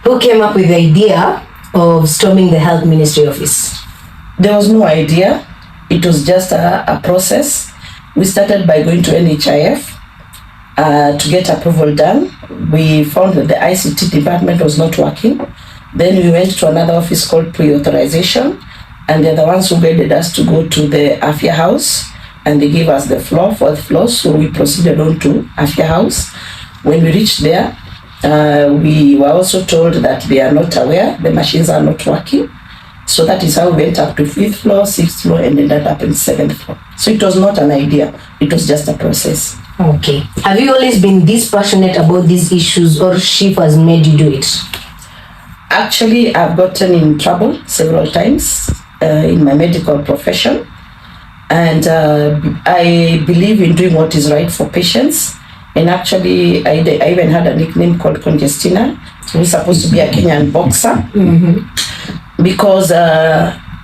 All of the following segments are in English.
Who came up with the idea of storming the health ministry office? There was no idea. It was just a process. We started by going to NHIF to get approval done. We found that the ICT department was not working. Then we went to another office called pre-authorization, and they're the ones who guided us to go to the Afia House, and they gave us the floor, 4th floor, so we proceeded on to Afia House. When we reached there, we were also told that they are not aware, the machines are not working. So that is how we went up to 5th floor, 6th floor, and ended up in 7th floor. So it was not an idea, it was just a process. Okay. Have you always been this passionate about these issues, or SHIF has made you do it? Actually, I've gotten in trouble several times in my medical profession. And I believe in doing what is right for patients. And actually, I even had a nickname called Congestina, who's supposed to be a Kenyan boxer. Because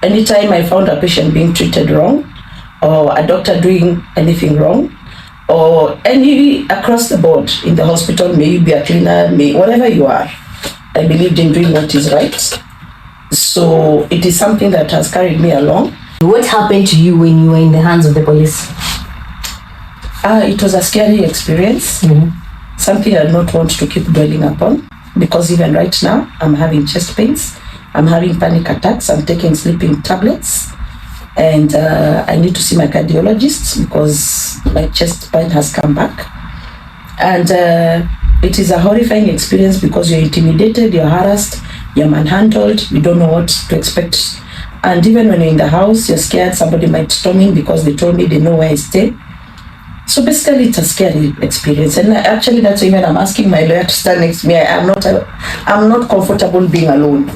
anytime I found a patient being treated wrong, or a doctor doing anything wrong, or any across the board in the hospital, may you be a cleaner, whatever you are, I believed in doing what is right. So it is something that has carried me along. What happened to you when you were in the hands of the police? It was a scary experience, something I don't want to keep dwelling upon, because even right now, I'm having chest pains, I'm having panic attacks, I'm taking sleeping tablets, and I need to see my cardiologist because my chest pain has come back. And it is a horrifying experience because you're intimidated, you're harassed, you're manhandled, you don't know what to expect. And even when you're in the house, you're scared somebody might storm in because they told me they know where I stay. So basically, it's a scary experience. And actually, that's even I'm asking my lawyer to stand next to me. I'm not comfortable being alone.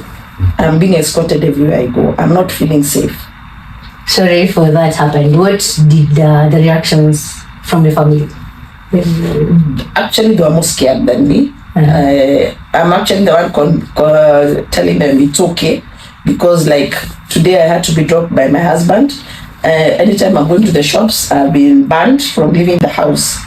I'm being escorted everywhere I go. I'm not feeling safe. Sorry for that happened. What did the reactions from the family? Actually, they were more scared than me. I'm actually the one telling them it's okay, because like today I had to be dropped by my husband. Anytime I'm going to the shops, I've been banned from leaving the house.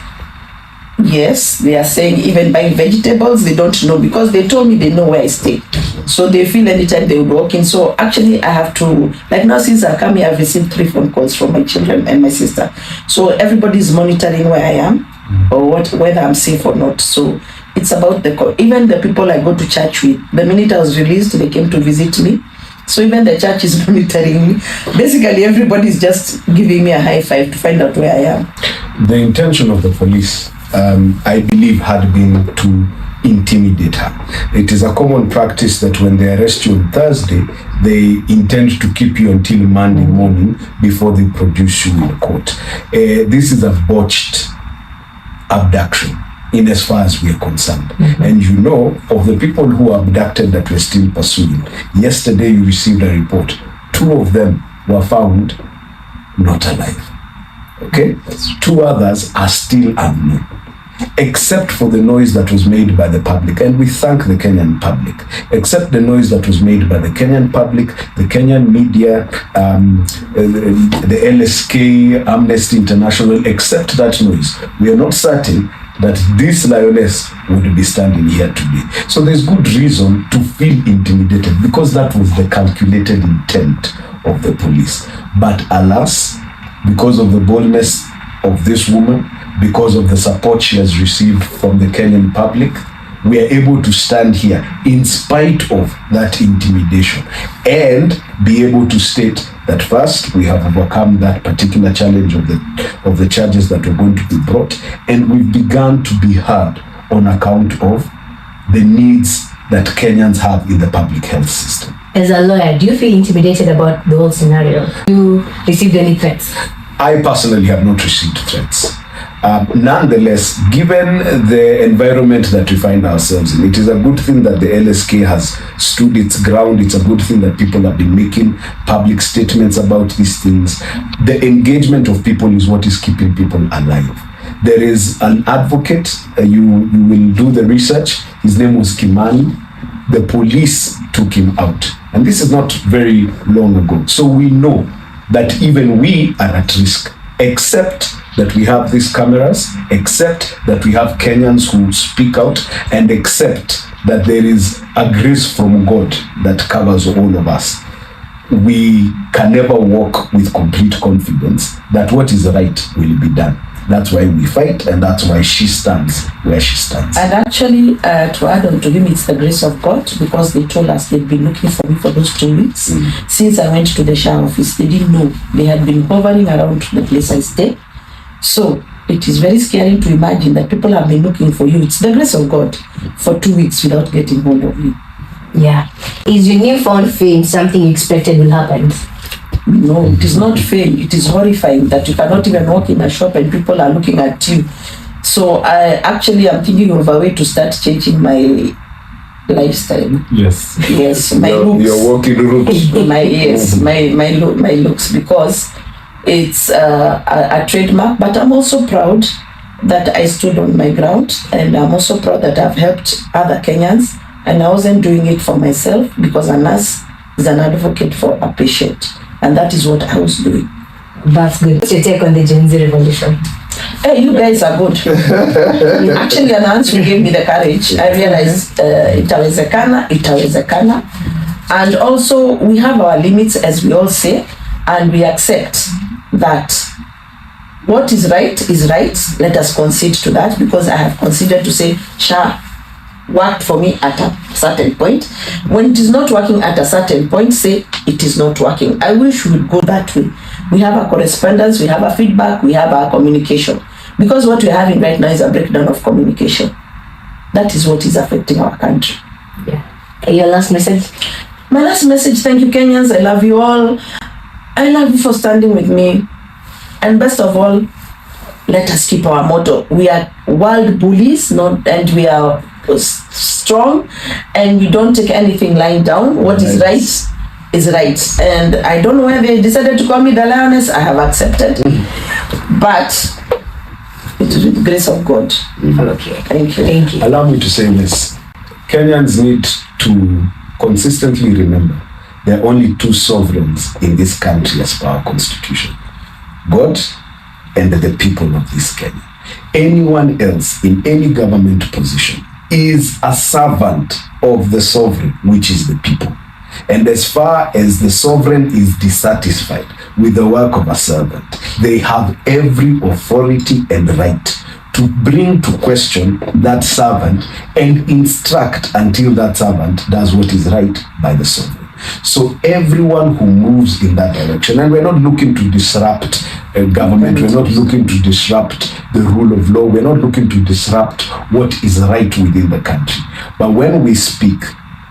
Yes, they are saying even buying vegetables, they don't know, because they told me they know where I stay. So they feel anytime they would walk in. So actually I have to, like now since I come here, I've received 3 phone calls from my children and my sister. So everybody's monitoring where I am, or whether I'm safe or not. So it's about even the people I go to church with. The minute I was released, they came to visit me. So even the church is monitoring me. Basically, everybody's just giving me a high five to find out where I am. The intention of the police, I believe, had been to intimidate her. It is a common practice that when they arrest you on Thursday, they intend to keep you until Monday morning before they produce you in court. This is a botched abduction, in as far as we are concerned. And you know, of the people who were abducted that we're still pursuing, yesterday you received a report. 2 of them were found not alive. Okay? 2 others are still unknown, except for the noise that was made by the public. And we thank the Kenyan public. Except the noise that was made by the Kenyan public, the Kenyan media, the LSK, Amnesty International, except that noise, we are not certain that this lioness would be standing here today. So there's good reason to feel intimidated, because that was the calculated intent of the police. But alas, because of the boldness of this woman, because of the support she has received from the Kenyan public, we are able to stand here in spite of that intimidation and be able to state that first, we have overcome that particular challenge of the charges that were going to be brought, and we've begun to be heard on account of the needs that Kenyans have in the public health system. As a lawyer, do you feel intimidated about the whole scenario? Have you received any threats? I personally have not received threats. Nonetheless, given the environment that we find ourselves in, it is a good thing that the LSK has stood its ground. It's a good thing that people have been making public statements about these things. The engagement of people is what is keeping people alive. There is an advocate, you will do the research. His name was Kimani. The police took him out. And this is not very long ago. So we know that even we are at risk, except that we have these cameras, except that we have Kenyans who speak out, and except that there is a grace from God that covers all of us, we can never walk with complete confidence that what is right will be done. That's why we fight, and that's why she stands where she stands. And actually, to add on to him, it's the grace of God, because they told us they'd been looking for me for those 2 weeks. Since I went to the SHA office, they didn't know. They had been hovering around the place I stay. So it is very scary to imagine that people have been looking for you. It's the grace of God for 2 weeks without getting hold of you. Yeah. Is your newfound fame something you expected will happen? No, it is not fame. It is horrifying that you cannot even walk in a shop and people are looking at you. So I'm thinking of a way to start changing my lifestyle. Yes. Yes, my looks. Your walking route. my looks, because it's a trademark. But I'm also proud that I stood on my ground, and I'm also proud that I've helped other Kenyans, and I wasn't doing it for myself, because a nurse is an advocate for a patient. And that is what I was doing. That's good. What's your take on the Gen Z revolution? Hey, you guys are good. Actually, an answer gave me the courage. I realized itawezekana. And also, we have our limits, as we all say, and we accept that what is right is right. Let us concede to that, because I have considered to say, SHA worked for me at a certain point. When it is not working at a certain point, say it is not working. I wish we would go that way. We have a correspondence, we have a feedback, we have our communication. Because what we're having right now is a breakdown of communication. That is what is affecting our country. Yeah. Your last message? My last message, thank you, Kenyans. I love you all. I love you for standing with me. And best of all, let us keep our motto. We are world bullies, and we are strong, and we don't take anything lying down. What is right is right. And I don't know why they decided to call me the Lioness. I have accepted. But it is with the grace of God. Okay. Thank you. Thank you. Allow me to say this. Kenyans need to consistently remember there are only two sovereigns in this country as per our constitution: God and the people of this Kenya. Anyone else in any government position is a servant of the sovereign, which is the people. And as far as the sovereign is dissatisfied with the work of a servant, they have every authority and right to bring to question that servant and instruct until that servant does what is right by the sovereign. So everyone who moves in that direction, and we're not looking to disrupt government, we're not looking to disrupt the rule of law, we're not looking to disrupt what is right within the country. But when we speak,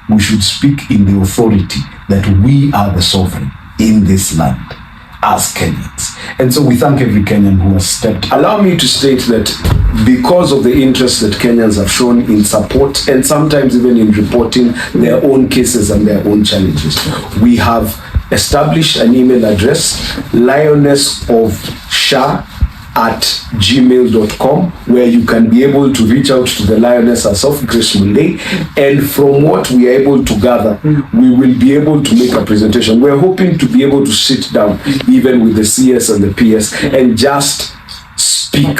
we should speak in the authority that we are the sovereign in this land as Kenyans. And so we thank every Kenyan who has stepped. Allow me to state that because of the interest that Kenyans have shown in support and sometimes even in reporting their own cases and their own challenges, we have established an email address, lionessofsha@gmail.com, where you can be able to reach out to the Lioness herself, Grace Mulay, and from what we are able to gather, we will be able to make a presentation. We're hoping to be able to sit down even with the CS and the PS and just speak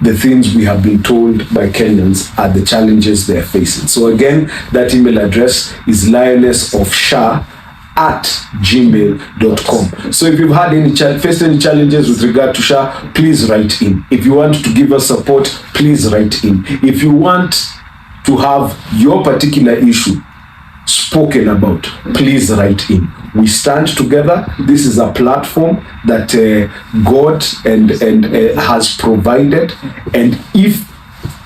the things we have been told by Kenyans are the challenges they're facing. So again, that email address is lionessofsha@gmail.com. So if you've had faced any challenges with regard to SHA, please write in. If you want to give us support, please write in. If you want to have your particular issue spoken about, please write in. We stand together. This is a platform that God has provided, and if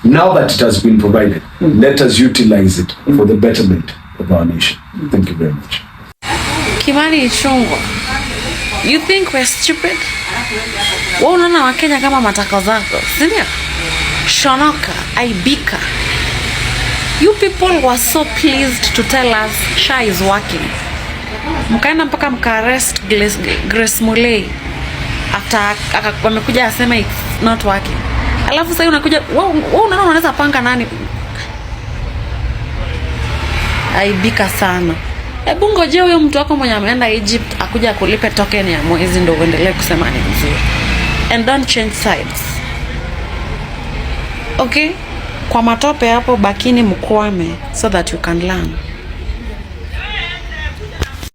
now that it has been provided, let us utilize it for the betterment of our nation. Thank you very much. Kimani Ichung'wah, you think we're stupid? Wewe unaona Wakenya kama matako zako, si ndio? Shonoka, aibika. You people were so pleased to tell us SHA is working. Mkaenda mpaka mka-arrest Grace Mulay after wamekuja asema it's not working. Alafu sasa unakuja, wewe unaona unaweza panga nani? Aibika sana. Hebu ngoje huyo mtu wako mwenye ameenda Egypt akuja kulipe token ya mwezi ndio uendelee kusema ni vizuri. And don't change sides. Okay? Kwa matope hapo bakini mkwame so that you can learn.